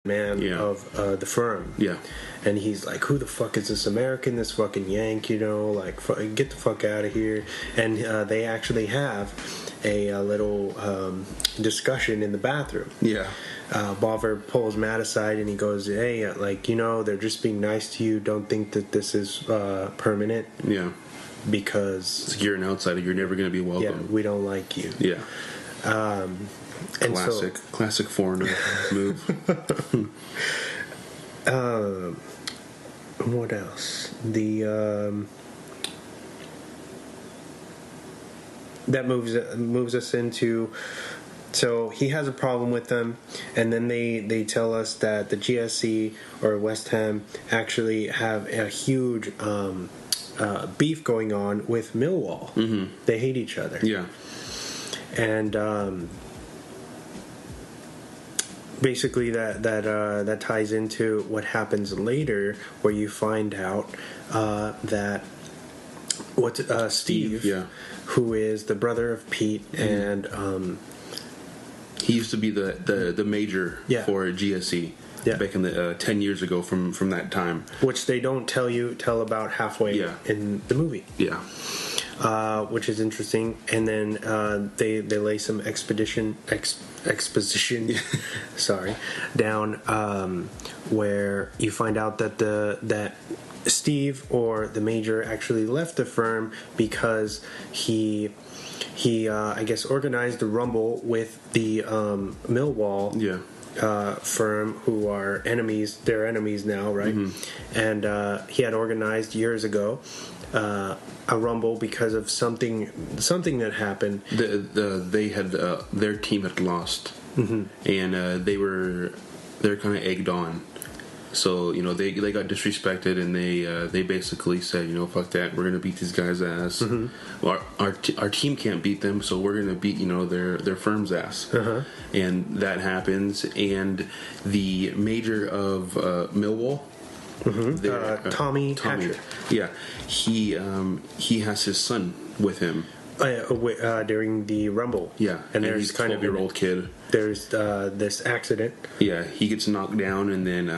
man Yeah. of the firm. Yeah. And he's like, who the fuck is this American, this fucking Yank, like, get the fuck out of here. And they actually have a little discussion in the bathroom. Yeah. Bolivar pulls Matt aside and he goes, hey, they're just being nice to you. Don't think that this is permanent. Yeah. Because you're an outsider. You're never going to be welcome. Yeah, we don't like you. Yeah. And classic foreigner move. What else? That moves us into. So he has a problem with them, and then they tell us that the GSC or West Ham actually have a huge beef going on with Millwall. Mm-hmm. They hate each other. Yeah. And basically that ties into what happens later, where you find out that Steve, yeah, who is the brother of Pete, and he used to be the major for GSE. Yeah. Back in the 10 years ago from that time, which they don't tell about halfway in the movie. Yeah. Which is interesting. And then they lay some exposition sorry, down, where you find out that that Steve, or the major, actually left the firm because he I guess organized the rumble with the Millwall firm, who are enemies. They're enemies now, right? Mm-hmm. And he had organized years ago a rumble because of something that happened. They had their team had lost, mm-hmm. and they're kind of egged on. So they got disrespected, and they basically said, fuck that, we're gonna beat these guys' ass. Mm-hmm. Well, our team can't beat them, so we're gonna beat their firm's ass. Uh-huh. And that happens, and the major of Millwall. Mm-hmm. Tommy Hatcher. Yeah, he has his son with him during the rumble. Yeah, and there's he's a 12-year-old kid. There's this accident. Yeah, he gets knocked down, and then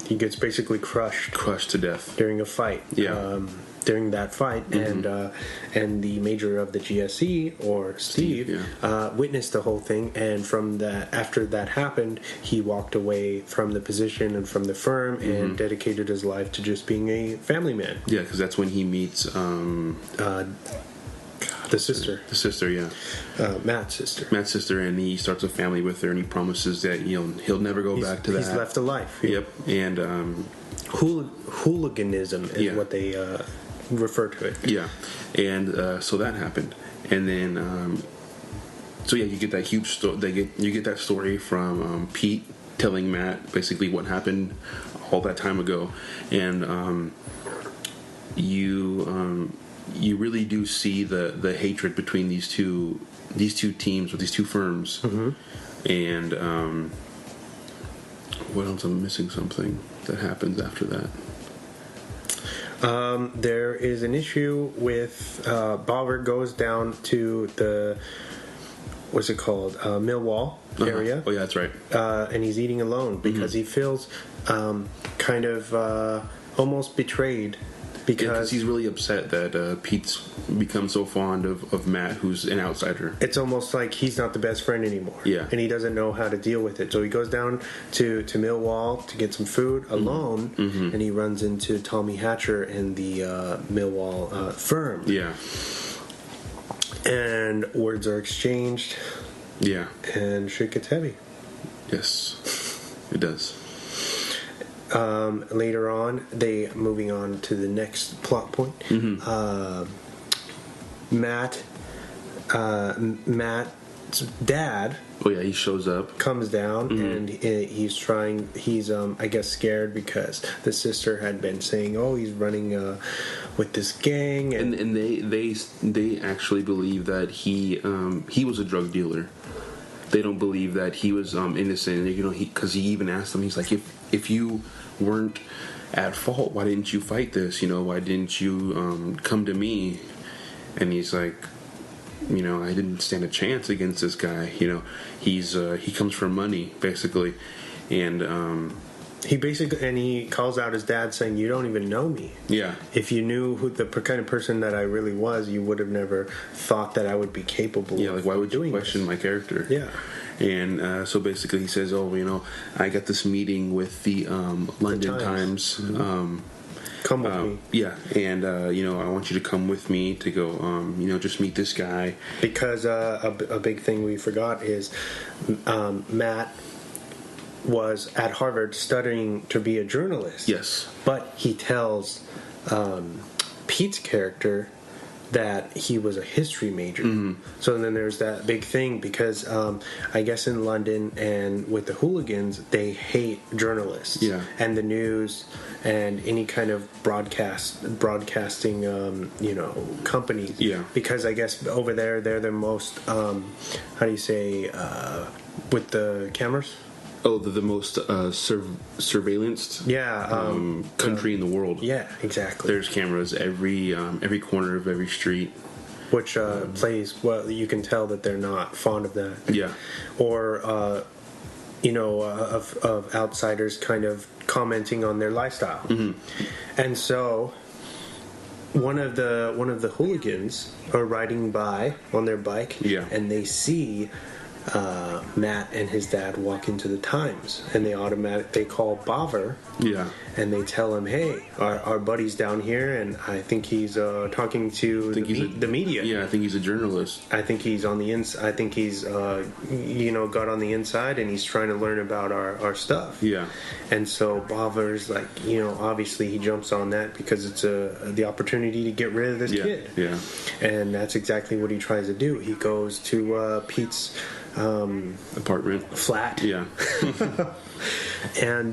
he gets basically crushed to death during a fight. Yeah. During that fight, mm-hmm. and the major of the GSE, or Steve, witnessed the whole thing, and after that happened, he walked away from the position and from the firm, mm-hmm. and dedicated his life to just being a family man. Yeah, because that's when he meets the sister. The sister, yeah. Matt's sister. Matt's sister, and he starts a family with her, and he promises that he'll never go back to that. He's left a life. Yeah. Yep, and hooliganism is what they refer to it. Yeah, and so that happened, and then you get that huge story. You get that story from Pete telling Matt basically what happened all that time ago, and you really do see the hatred between these two teams, or these two firms. Mm-hmm. And what else? I'm missing something that happens after that. There is an issue with Bolivar goes down to the what's it called, Millwall area. Oh yeah, that's right. And he's eating alone because mm-hmm. he feels kind of almost betrayed. Because he's really upset that Pete's become so fond of Matt, who's an outsider. It's almost like he's not the best friend anymore. Yeah. And he doesn't know how to deal with it. So he goes down to Millwall to get some food alone, mm-hmm. and he runs into Tommy Hatcher and the Millwall firm. Yeah. And words are exchanged. Yeah. And shit gets heavy. Yes, it does. Later on, moving on to the next plot point. Mm-hmm. Matt's dad. Oh yeah, he shows up. Comes down, mm-hmm. and he's I guess scared because the sister had been saying, "Oh, he's running with this gang," and they actually believe that he was a drug dealer. They don't believe that he was innocent. Because he even asked them. He's like, if you weren't at fault, why didn't you fight this? Why didn't you come to me? And he's like, I didn't stand a chance against this guy. He comes for money, basically. And he calls out his dad saying, "You don't even know me. yeah, If you knew who the kind of person that I really was, you would have never thought that I would be capable. yeah, like why would you doing question this. my character?" Yeah. And so basically he says, "Oh, I got this meeting with the London Times. Come with me." Yeah, and I want you to come with me to go, just meet this guy." Because a big thing we forgot is Matt was at Harvard studying to be a journalist. Yes. But he tells Pete's character that he was a history major. Mm-hmm. So then there's that big thing because I guess in London and with the hooligans, they hate journalists and the news and any kind of broadcasting companies. Yeah. Because I guess over there they're the most with the cameras. Oh, the most surveillanced country in the world. Yeah, exactly. There's cameras every corner of every street. Which plays, well, you can tell that they're not fond of that. Yeah. Or, of outsiders kind of commenting on their lifestyle. Mm-hmm. And so one of the hooligans are riding by on their bike, and they see Matt and his dad walk into the Times, and they call Baver, and they tell him, "Hey, our buddy's down here, and I think he's talking to the media. Yeah, I think he's a journalist. I think he's on the inside. I think he's got on the inside, and he's trying to learn about our stuff." Yeah, and so Baver's like, obviously he jumps on that because it's the opportunity to get rid of this kid. Yeah, and that's exactly what he tries to do. He goes to Pete's apartment, flat, and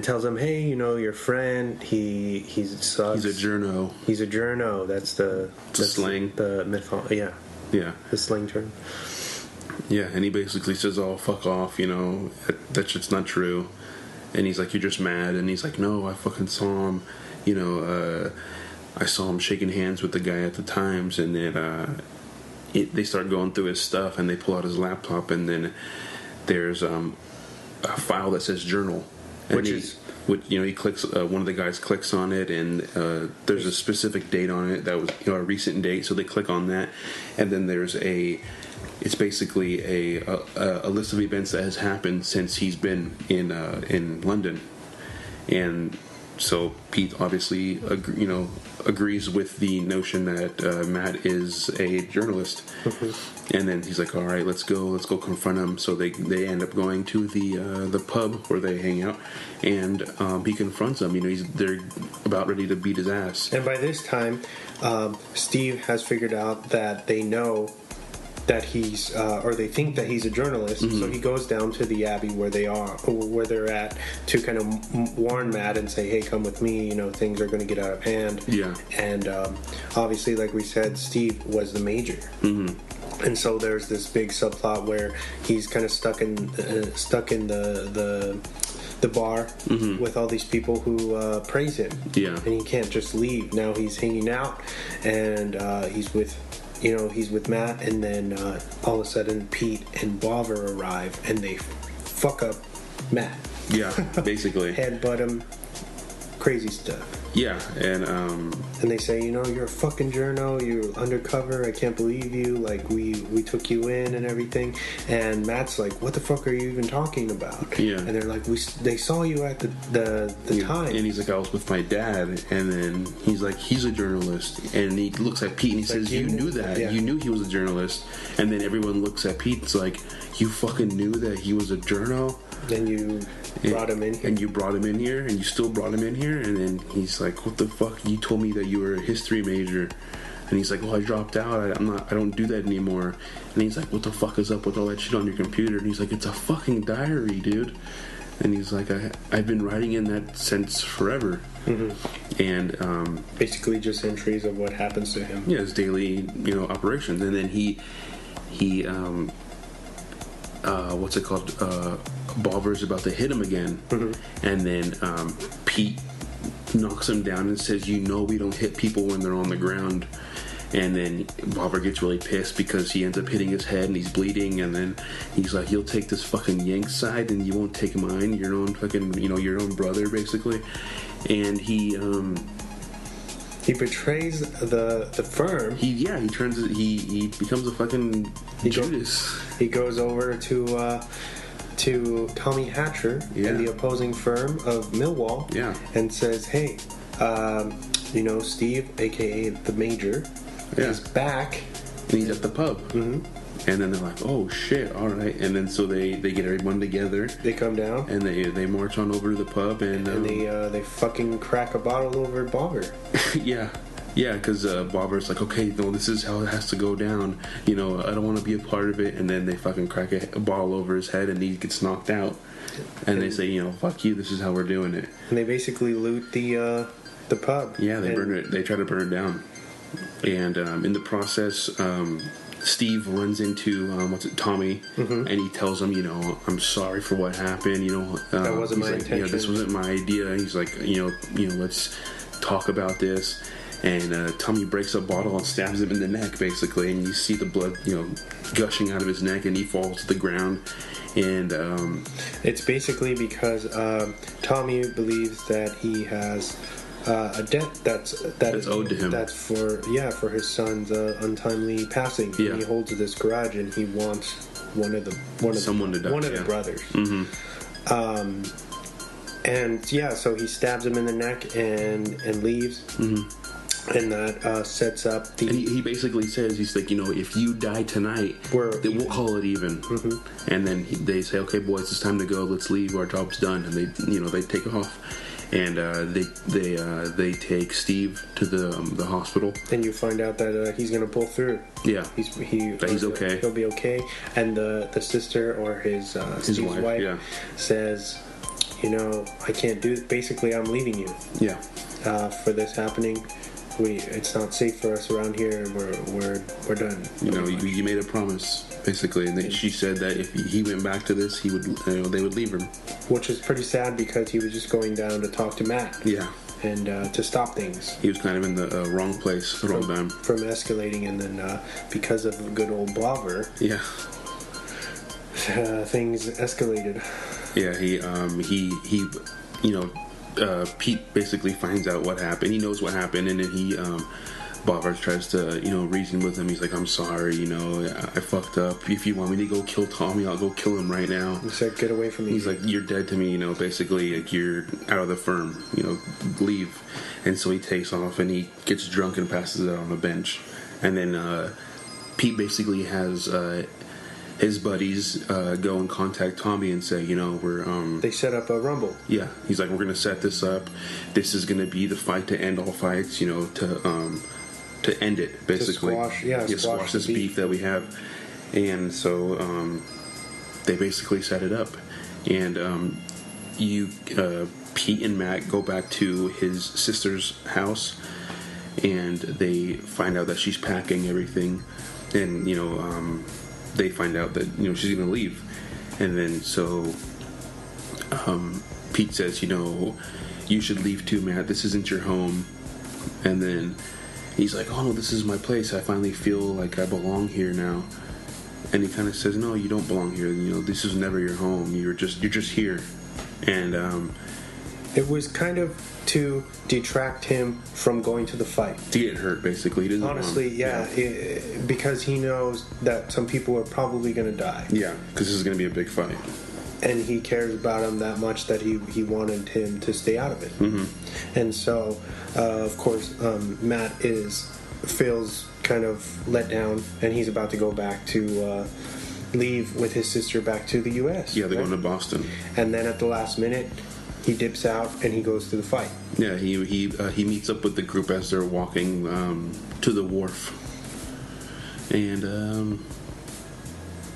tells him, "Hey, your friend, he sucks. He's a journo. He's a journo. That's the slang, the mythology. Yeah, the slang term." Yeah, and he basically says, "Oh, fuck off. That shit's not true." And he's like, "You're just mad." And he's like, "No, I fucking saw him. I saw him shaking hands with the guy at the Times, and then." They start going through his stuff, and they pull out his laptop, and then there's a file that says journal, and he clicks. One of the guys clicks on it, and there's a specific date on it that was a recent date. So they click on that, and then there's it's basically a list of events that has happened since he's been in London, and so Pete obviously agrees with the notion that Matt is a journalist. Mm-hmm. And then he's like, "All right, let's go confront him." So they end up going to the pub where they hang out, and he confronts him. They're about ready to beat his ass. And by this time, Steve has figured out that they know that he's, or they think that he's a journalist. Mm-hmm. So he goes down to the Abbey where they're at, to kind of warn Matt and say, "Hey, come with me. Things are going to get out of hand." Yeah. And obviously, like we said, Steve was the major. Mm-hmm. And so there's this big subplot where he's kind of stuck in the bar mm-hmm. with all these people who praise him. Yeah. And he can't just leave. Now he's hanging out, and he's with Matt, and then all of a sudden Pete and Baver arrive, and they fuck up Matt. Yeah, basically. Headbutt him. Crazy stuff. Yeah, and they say, you're a fucking journo, you're undercover, I can't believe you, like, we took you in and everything. And Matt's like, what the fuck are you even talking about? Yeah. And they're like, they saw you at the time. And he's like, I was with my dad. And then he's like, he's a journalist. And he looks at Pete and he says, you knew that. Yeah. You knew he was a journalist. And then everyone looks at Pete, it's like, you fucking knew that he was a journo? Then you brought him in here. And you brought him in here, and you still brought him in here. And then he's like, what the fuck? You told me that you were a history major. And he's like, well, I dropped out. I don't do that anymore. And he's like, what the fuck is up with all that shit on your computer? And he's like, it's a fucking diary, dude. And he's like, I've been writing in that since forever. Mm-hmm. And basically just entries of what happens to him. Yeah, his daily, operations. And then he what's it called? Baver's about to hit him again, mm-hmm. and then Pete knocks him down and says, we don't hit people when they're on the ground. And then Bobber gets really pissed because he ends up hitting his head and he's bleeding. And then he's like, "You'll take this fucking Yank side and you won't take mine. Your own fucking, your own brother, basically." And he betrays the firm. He becomes a fucking Judas. He goes over to Tommy Hatcher in the opposing firm of Millwall. Yeah. And says, "Hey, Steve, aka the Major, is back." And he's at the pub. Mm-hmm. And then they're like, "Oh shit, all right." And then so they get everyone together. They come down and they march on over to the pub and they fucking crack a bottle over Bobber. Yeah, because Bobber's like, "Okay, no, this is how it has to go down. I don't want to be a part of it." And then they fucking crack a bottle over his head and he gets knocked out. And they say, "Fuck you. This is how we're doing it." And they basically loot the pub. Yeah, they burn it. They try to burn it down. And in the process, Steve runs into Tommy, and he tells him, "I'm sorry for what happened. That wasn't my intention. This wasn't my idea." He's like, let's talk about this. And Tommy breaks a bottle and stabs him in the neck, basically, and you see the blood, gushing out of his neck, and he falls to the ground. And it's basically because Tommy believes that he has a debt that's owed to him. That's for his son's untimely passing. Yeah. And he holds this grudge, and he wants someone to die. One of the brothers. Mm-hmm. So he stabs him in the neck and leaves. Mm-hmm. And that sets up the... And he basically says, he's like, if you die tonight, then we'll call it even. Mm-hmm. And then they say, "Okay, boys, it's time to go. Let's leave. Our job's done." And they take off. And they take Steve to the hospital. And you find out that he's going to pull through. Yeah. He's okay. He'll be okay. And the sister or his Steve's wife says, "I can't do it. Basically, I'm leaving you. Yeah. For this happening. It's not safe for us around here, and we're done." You made a promise, basically, and she said that if he went back to this, he would, they would leave him. Which is pretty sad because he was just going down to talk to Matt. Yeah. And to stop things. He was kind of in the wrong place the whole time. From escalating, and then because of good old Bobber. Yeah. Things escalated. Yeah. He Pete basically finds out what happened. He knows what happened, and then Bobber tries to, reason with him. He's like, "I'm sorry, I fucked up. If you want me to go kill Tommy, I'll go kill him right now." He said, "Get away from me." He's like, "You're dead to me, basically, like, you're out of the firm, leave." And so he takes off, and he gets drunk and passes out on a bench. And then Pete basically has his buddies go and contact Tommy and say, we're... They set up a rumble. Yeah. He's like, "We're going to set this up. This is going to be the fight to end all fights, to end it, basically. To squash this beef that we have." And so they basically set it up. And Pete and Matt go back to his sister's house, and they find out that she's packing everything. And, they find out that she's gonna leave, and then so Pete says, "You should leave too, Matt. This isn't your home." And then he's like, "Oh no, this is my place. I finally feel like I belong here now." And he kind of says, "No, you don't belong here. This is never your home. You're just here." And it was kind of to detract him from going to the fight. To get hurt, basically. He doesn't honestly, because he knows that some people are probably going to die. Yeah, because this is going to be a big fight. And he cares about him that much that he wanted him to stay out of it. Mm-hmm. And so, of course, Matt feels kind of let down, and he's about to go back to leave with his sister back to the U.S. Yeah, they're going to Boston. And then at the last minute, he dips out and he goes to the fight. Yeah, he meets up with the group as they're walking to the wharf, and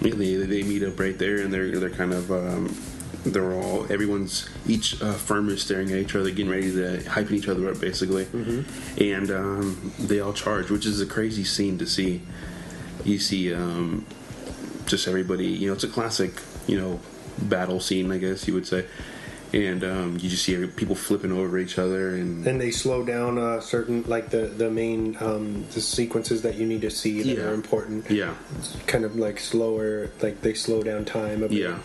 they meet up right there, and they're kind of each firm is staring at each other, getting ready to hyping each other up, basically. Mm-hmm. And they all charge, which is a crazy scene to see. You see just everybody, it's a classic, battle scene, I guess you would say. and you just see people flipping over each other, and they slow down certain, like the main the sequences that you need to see that are important. Yeah, it's kind of like slower, like they slow down time a bit. Yeah,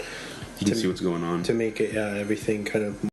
you can see what's going on to make it everything kind of